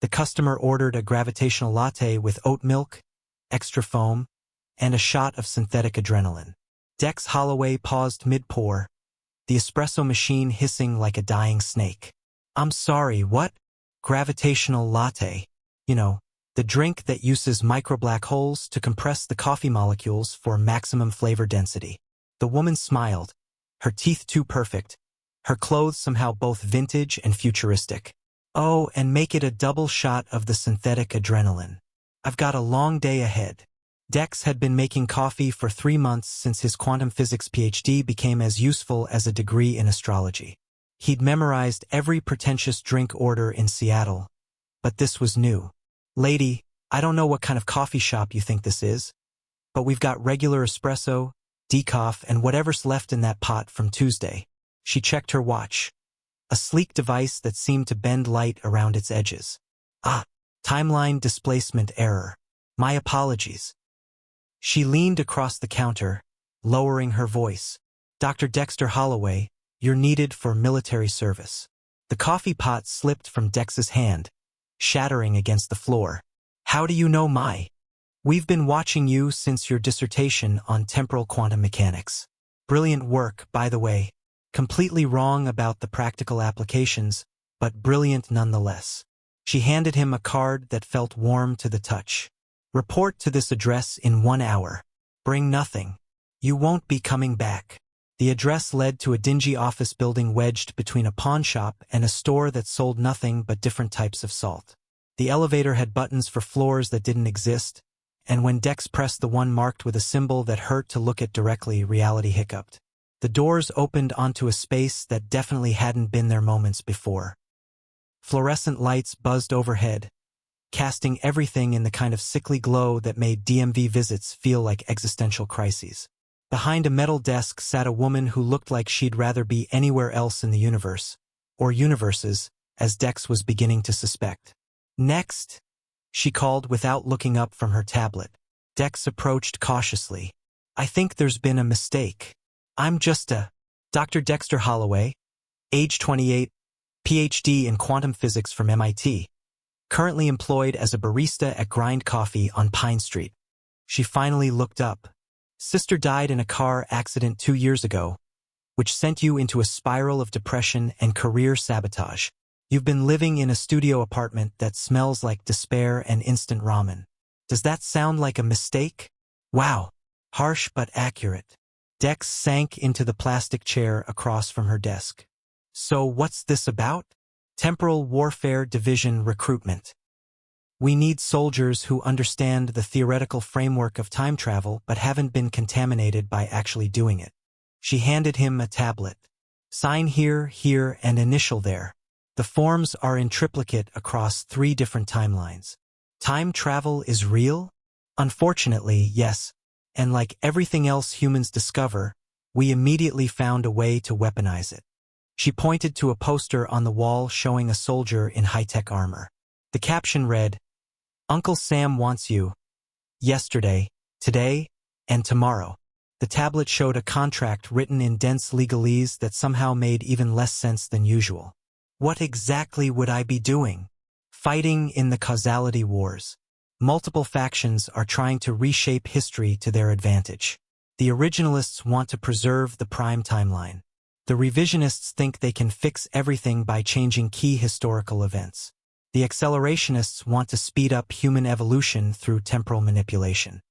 The customer ordered a gravitational latte with oat milk, extra foam, and a shot of synthetic adrenaline. Dex Holloway paused mid-pour, the espresso machine hissing like a dying snake. "I'm sorry, what? Gravitational latte. You know, the drink that uses micro-black holes to compress the coffee molecules for maximum flavor density." The woman smiled, her teeth too perfect, her clothes somehow both vintage and futuristic. "Oh, and make it a double shot of the synthetic adrenaline. I've got a long day ahead." Dex had been making coffee for 3 months since his quantum physics PhD became as useful as a degree in astrology. He'd memorized every pretentious drink order in Seattle, but this was new. "Lady, I don't know what kind of coffee shop you think this is, but we've got regular espresso, decaf, and whatever's left in that pot from Tuesday." She checked her watch, a sleek device that seemed to bend light around its edges. "Ah, timeline displacement error. My apologies." She leaned across the counter, lowering her voice. "Dr. Dexter Holloway, you're needed for military service." The coffee pot slipped from Dex's hand, shattering against the floor. "How do you know my? We've been watching you since your dissertation on temporal quantum mechanics. Brilliant work, by the way. Completely wrong about the practical applications, but brilliant nonetheless." She handed him a card that felt warm to the touch. "Report to this address in 1 hour. Bring nothing. You won't be coming back." The address led to a dingy office building wedged between a pawn shop and a store that sold nothing but different types of salt. The elevator had buttons for floors that didn't exist, and when Dex pressed the one marked with a symbol that hurt to look at directly, reality hiccuped. The doors opened onto a space that definitely hadn't been there moments before. Fluorescent lights buzzed overhead, casting everything in the kind of sickly glow that made DMV visits feel like existential crises. Behind a metal desk sat a woman who looked like she'd rather be anywhere else in the universe, or universes, as Dex was beginning to suspect. "Next," she called without looking up from her tablet. Dex approached cautiously. "I think there's been a mistake. I'm just Dr. Dexter Holloway, age 28, PhD in quantum physics from MIT. Currently employed as a barista at Grind Coffee on Pine Street." She finally looked up. "Sister died in a car accident 2 years ago, which sent you into a spiral of depression and career sabotage. You've been living in a studio apartment that smells like despair and instant ramen. Does that sound like a mistake?" "Wow. Harsh but accurate." Dex sank into the plastic chair across from her desk. "So what's this about?" "Temporal Warfare Division recruitment. We need soldiers who understand the theoretical framework of time travel but haven't been contaminated by actually doing it." She handed him a tablet. "Sign here, here, and initial there. The forms are in triplicate across 3 different timelines." "Time travel is real?" "Unfortunately, yes. And like everything else humans discover, we immediately found a way to weaponize it." She pointed to a poster on the wall showing a soldier in high-tech armor. The caption read, "Uncle Sam wants you. Yesterday, today, and tomorrow." The tablet showed a contract written in dense legalese that somehow made even less sense than usual. "What exactly would I be doing?" "Fighting in the Causality Wars. Multiple factions are trying to reshape history to their advantage. The Originalists want to preserve the prime timeline. The Revisionists think they can fix everything by changing key historical events. The Accelerationists want to speed up human evolution through temporal manipulation.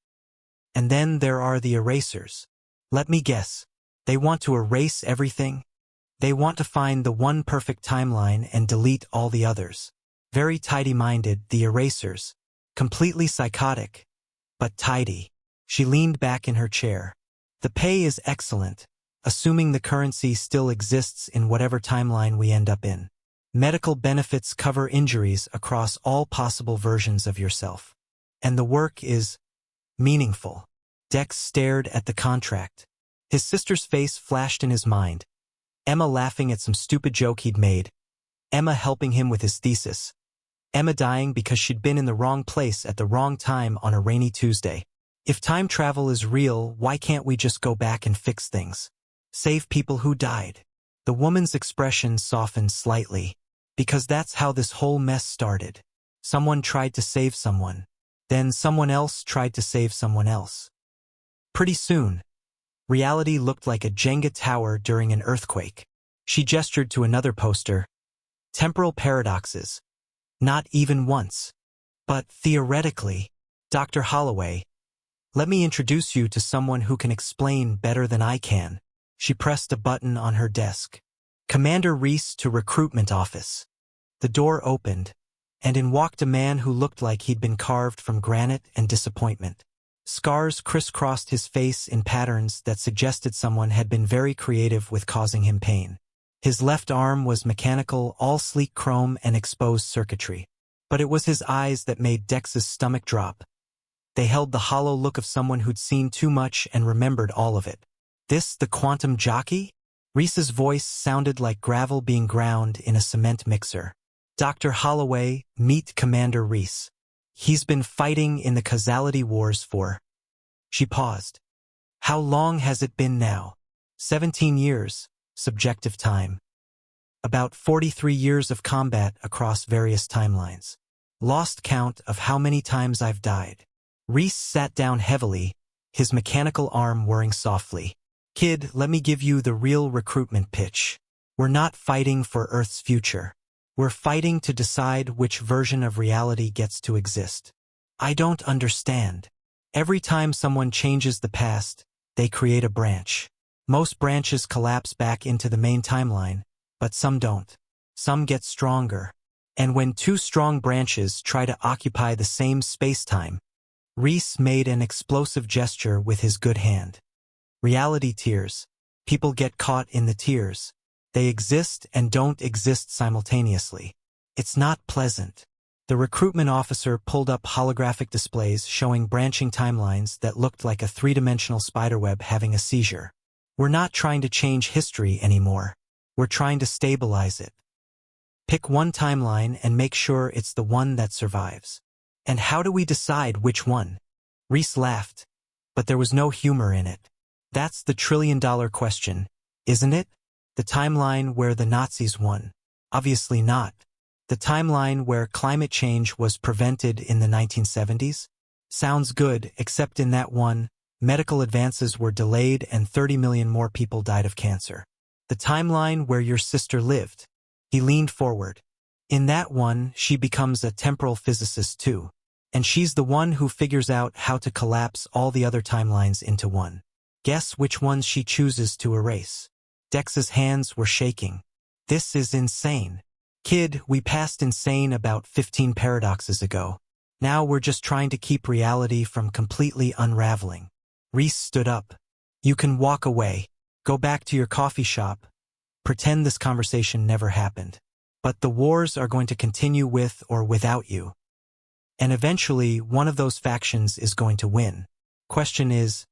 And then there are the erasers. Let me guess. They want to erase everything? They want to find the one perfect timeline and delete all the others. Very tidy-minded, the erasers. Completely psychotic, but tidy." She leaned back in her chair. "The pay is excellent, assuming the currency still exists in whatever timeline we end up in. Medical benefits cover injuries across all possible versions of yourself. And the work is meaningful." Dex stared at the contract. His sister's face flashed in his mind. Emma laughing at some stupid joke he'd made. Emma helping him with his thesis. Emma dying because she'd been in the wrong place at the wrong time on a rainy Tuesday. If time travel is real, why can't we just go back and fix things? Save people who died? The woman's expression softened slightly. "Because that's how this whole mess started. Someone tried to save someone. Then someone else tried to save someone else. Pretty soon, reality looked like a Jenga tower during an earthquake. She gestured to another poster. Temporal paradoxes. Not even once. But theoretically, Dr. Holloway, let me introduce you to someone who can explain better than I can. She pressed a button on her desk. Commander Reese to recruitment office. The door opened, and in walked a man who looked like he'd been carved from granite and disappointment. Scars crisscrossed his face in patterns that suggested someone had been very creative with causing him pain. His left arm was mechanical, all sleek chrome and exposed circuitry. But it was his eyes that made Dex's stomach drop. They held the hollow look of someone who'd seen too much and remembered all of it. This the quantum jockey? Reese's voice sounded like gravel being ground in a cement mixer. Dr. Holloway, meet Commander Reese. He's been fighting in the Causality Wars for... She paused. How long has it been now? 17 years, subjective time. About 43 years of combat across various timelines. Lost count of how many times I've died. Reese sat down heavily, his mechanical arm whirring softly. Kid, let me give you the real recruitment pitch. We're not fighting for Earth's future. We're fighting to decide which version of reality gets to exist. I don't understand. Every time someone changes the past, they create a branch. Most branches collapse back into the main timeline, but some don't. Some get stronger. And when two strong branches try to occupy the same space-time, Reese made an explosive gesture with his good hand. Reality tears. People get caught in the tears. They exist and don't exist simultaneously. It's not pleasant. The recruitment officer pulled up holographic displays showing branching timelines that looked like a three-dimensional spiderweb having a seizure. We're not trying to change history anymore. We're trying to stabilize it. Pick one timeline and make sure it's the one that survives. And how do we decide which one? Reese laughed, but there was no humor in it. That's the trillion-dollar question, isn't it? The timeline where the Nazis won. Obviously not. The timeline where climate change was prevented in the 1970s? Sounds good, except in that one, medical advances were delayed and 30 million more people died of cancer. The timeline where your sister lived. He leaned forward. In that one, she becomes a temporal physicist too. And she's the one who figures out how to collapse all the other timelines into one. Guess which ones she chooses to erase. Dex's hands were shaking. This is insane. Kid, we passed insane about 15 paradoxes ago. Now we're just trying to keep reality from completely unraveling. Reese stood up. You can walk away. Go back to your coffee shop. Pretend this conversation never happened. But the wars are going to continue with or without you. And eventually, one of those factions is going to win. Question is,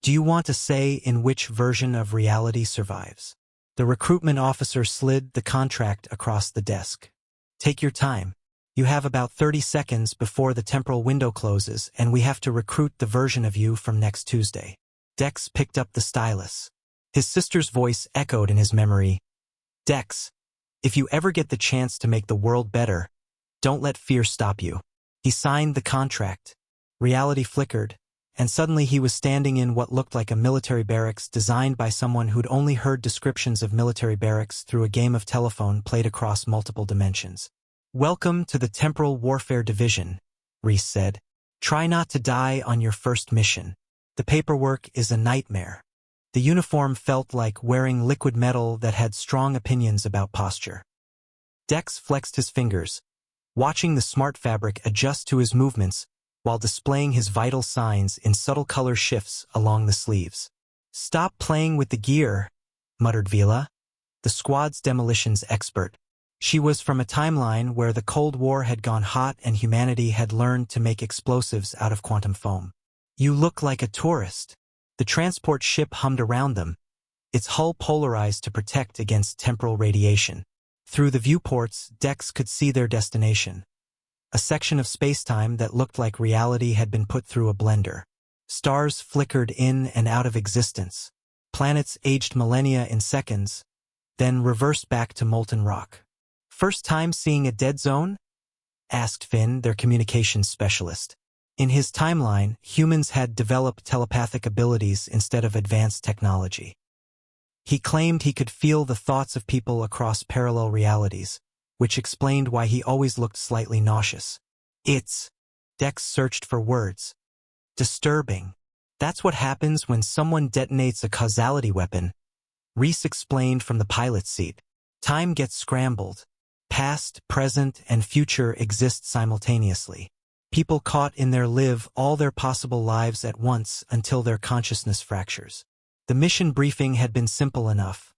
do you want to say in which version of reality survives? The recruitment officer slid the contract across the desk. Take your time. You have about 30 seconds before the temporal window closes, and we have to recruit the version of you from next Tuesday. Dex picked up the stylus. His sister's voice echoed in his memory. Dex, if you ever get the chance to make the world better, don't let fear stop you. He signed the contract. Reality flickered, and suddenly he was standing in what looked like a military barracks designed by someone who'd only heard descriptions of military barracks through a game of telephone played across multiple dimensions. Welcome to the Temporal Warfare Division, Reese said. Try not to die on your first mission. The paperwork is a nightmare. The uniform felt like wearing liquid metal that had strong opinions about posture. Dex flexed his fingers, watching the smart fabric adjust to his movements while displaying his vital signs in subtle color shifts along the sleeves. Stop playing with the gear, muttered Vila, the squad's demolitions expert. She was from a timeline where the Cold War had gone hot and humanity had learned to make explosives out of quantum foam. You look like a tourist. The transport ship hummed around them, its hull polarized to protect against temporal radiation. Through the viewports, Dex could see their destination. A section of spacetime that looked like reality had been put through a blender. Stars flickered in and out of existence. Planets aged millennia in seconds, then reversed back to molten rock. First time seeing a dead zone? asked Finn, their communications specialist. In his timeline, humans had developed telepathic abilities instead of advanced technology. He claimed he could feel the thoughts of people across parallel realities, which explained why he always looked slightly nauseous. It's... Dex searched for words. Disturbing. That's what happens when someone detonates a causality weapon, Reese explained from the pilot's seat. Time gets scrambled. Past, present, and future exist simultaneously. People caught in there live all their possible lives at once until their consciousness fractures. The mission briefing had been simple enough.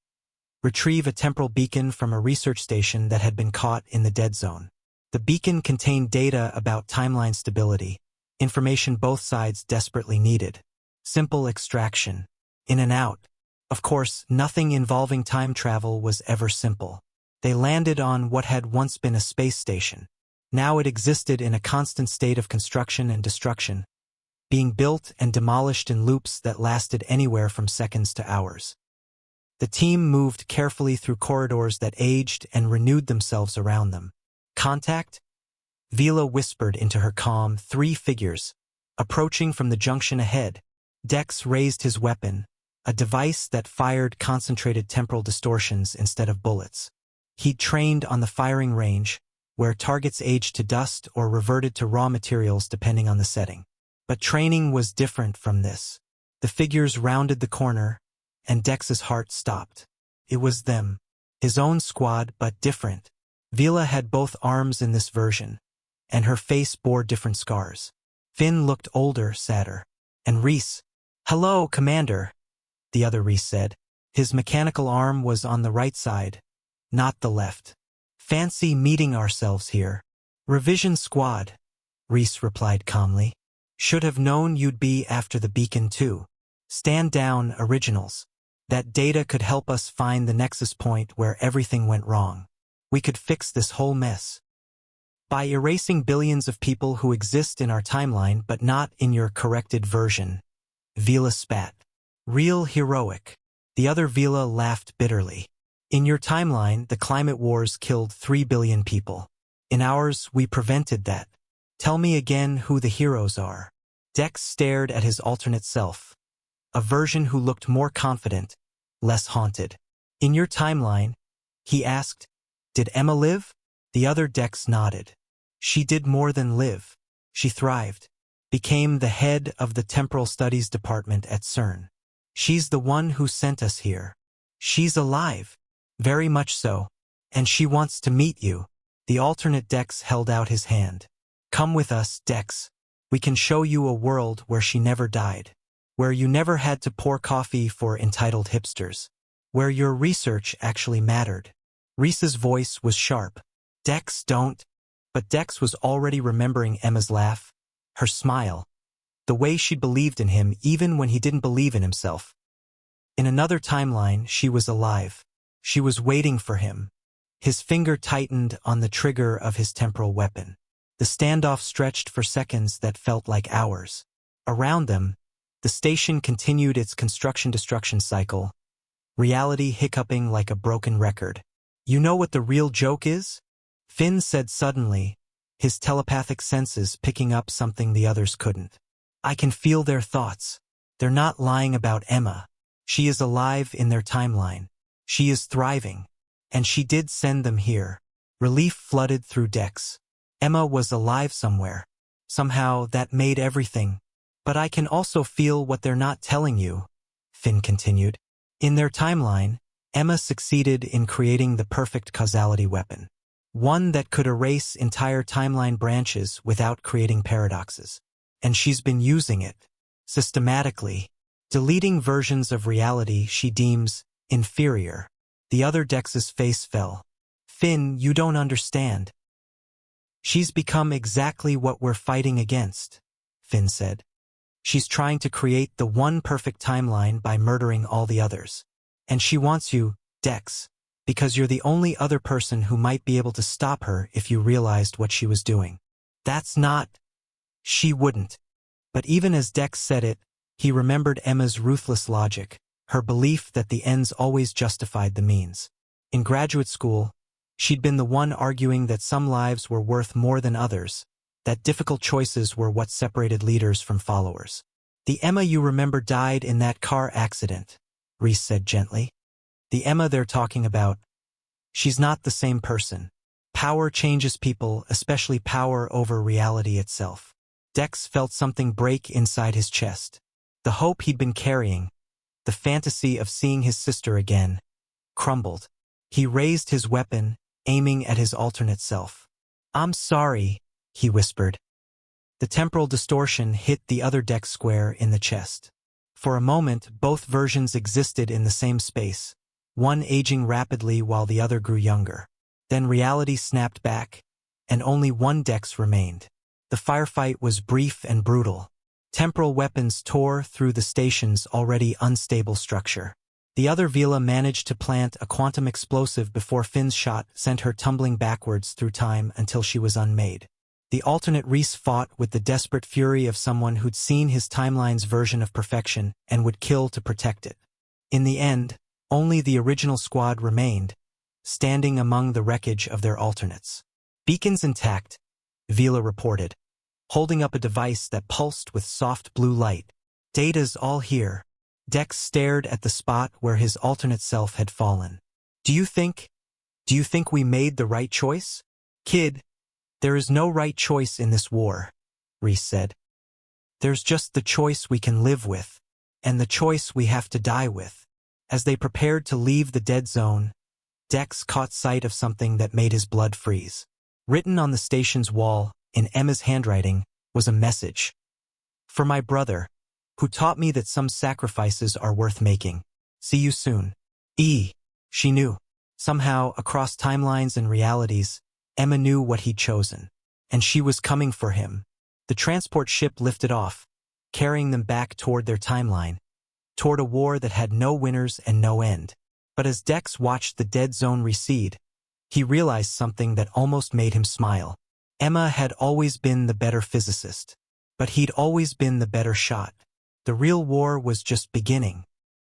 Retrieve a temporal beacon from a research station that had been caught in the dead zone. The beacon contained data about timeline stability, information both sides desperately needed. Simple extraction. In and out. Of course, nothing involving time travel was ever simple. They landed on what had once been a space station. Now it existed in a constant state of construction and destruction, being built and demolished in loops that lasted anywhere from seconds to hours. The team moved carefully through corridors that aged and renewed themselves around them. Contact? Vila whispered into her comm, 3 figures, approaching from the junction ahead. Dex raised his weapon, a device that fired concentrated temporal distortions instead of bullets. He'd trained on the firing range, where targets aged to dust or reverted to raw materials depending on the setting. But training was different from this. The figures rounded the corner, and Dex's heart stopped. It was them. His own squad, but different. Vila had both arms in this version, and her face bore different scars. Finn looked older, sadder. And Reese. "Hello, Commander," the other Reese said. His mechanical arm was on the right side, not the left. "Fancy meeting ourselves here." "Revision squad," Reese replied calmly. "Should have known you'd be after the beacon too. Stand down, Originals. That data could help us find the nexus point where everything went wrong. We could fix this whole mess. By erasing billions of people who exist in our timeline but not in your corrected version." Vila spat. "Real heroic." The other Vila laughed bitterly. "In your timeline, the climate wars killed 3 billion people. In ours, we prevented that. Tell me again who the heroes are." Dex stared at his alternate self, a version who looked more confident, less haunted. "In your timeline," he asked, "did Emma live?" The other Dex nodded. "She did more than live. She thrived. Became the head of the Temporal Studies Department at CERN. She's the one who sent us here. She's alive. Very much so. And she wants to meet you." The alternate Dex held out his hand. "Come with us, Dex. We can show you a world where she never died. Where you never had to pour coffee for entitled hipsters. Where your research actually mattered." Reese's voice was sharp. "Dex, don't." But Dex was already remembering Emma's laugh, her smile, the way she believed in him even when he didn't believe in himself. In another timeline, she was alive. She was waiting for him. His finger tightened on the trigger of his temporal weapon. The standoff stretched for seconds that felt like hours. Around them, the station continued its construction-destruction cycle, reality hiccuping like a broken record. "You know what the real joke is?" Finn said suddenly, his telepathic senses picking up something the others couldn't. "I can feel their thoughts. They're not lying about Emma. She is alive in their timeline. She is thriving. And she did send them here." Relief flooded through Dex. Emma was alive somewhere. Somehow that made everything. "But I can also feel what they're not telling you," Finn continued. "In their timeline, Emma succeeded in creating the perfect causality weapon. One that could erase entire timeline branches without creating paradoxes. And she's been using it, systematically, deleting versions of reality she deems inferior." The other Dex's face fell. "Finn, you don't understand. She's become exactly what we're fighting against," Finn said. "She's trying to create the one perfect timeline by murdering all the others. And she wants you, Dex, because you're the only other person who might be able to stop her if you realized what she was doing. That's not..." "She wouldn't." But even as Dex said it, he remembered Emma's ruthless logic, her belief that the ends always justified the means. In graduate school, She'd been the one arguing that some lives were worth more than others, that difficult choices were what separated leaders from followers. "The Emma you remember died in that car accident," Reese said gently. "The Emma they're talking about, she's not the same person. Power changes people, especially power over reality itself." Dex felt something break inside his chest. The hope he'd been carrying, the fantasy of seeing his sister again, crumbled. He raised his weapon, aiming at his alternate self. "I'm sorry," he whispered. The temporal distortion hit the other Dex square in the chest. For a moment, both versions existed in the same space, one aging rapidly while the other grew younger. Then reality snapped back, and only one Dex remained. The firefight was brief and brutal. Temporal weapons tore through the station's already unstable structure. The other Vila managed to plant a quantum explosive before Finn's shot sent her tumbling backwards through time until she was unmade. The alternate Reese fought with the desperate fury of someone who'd seen his timeline's version of perfection and would kill to protect it. In the end, only the original squad remained, standing among the wreckage of their alternates. "Beacons intact," Vila reported, holding up a device that pulsed with soft blue light. "Data's all here." Dex stared at the spot where his alternate self had fallen. Do you think we made the right choice?" "Kid, there is no right choice in this war," Reese said. "There's just the choice we can live with, and the choice we have to die with." As they prepared to leave the dead zone, Dex caught sight of something that made his blood freeze. Written on the station's wall, in Emma's handwriting, was a message. "For my brother, who taught me that some sacrifices are worth making. See you soon." She knew. Somehow, across timelines and realities, Emma knew what he'd chosen. And she was coming for him. The transport ship lifted off, carrying them back toward their timeline, toward a war that had no winners and no end. But as Dex watched the dead zone recede, he realized something that almost made him smile. Emma had always been the better physicist, but he'd always been the better shot. The real war was just beginning.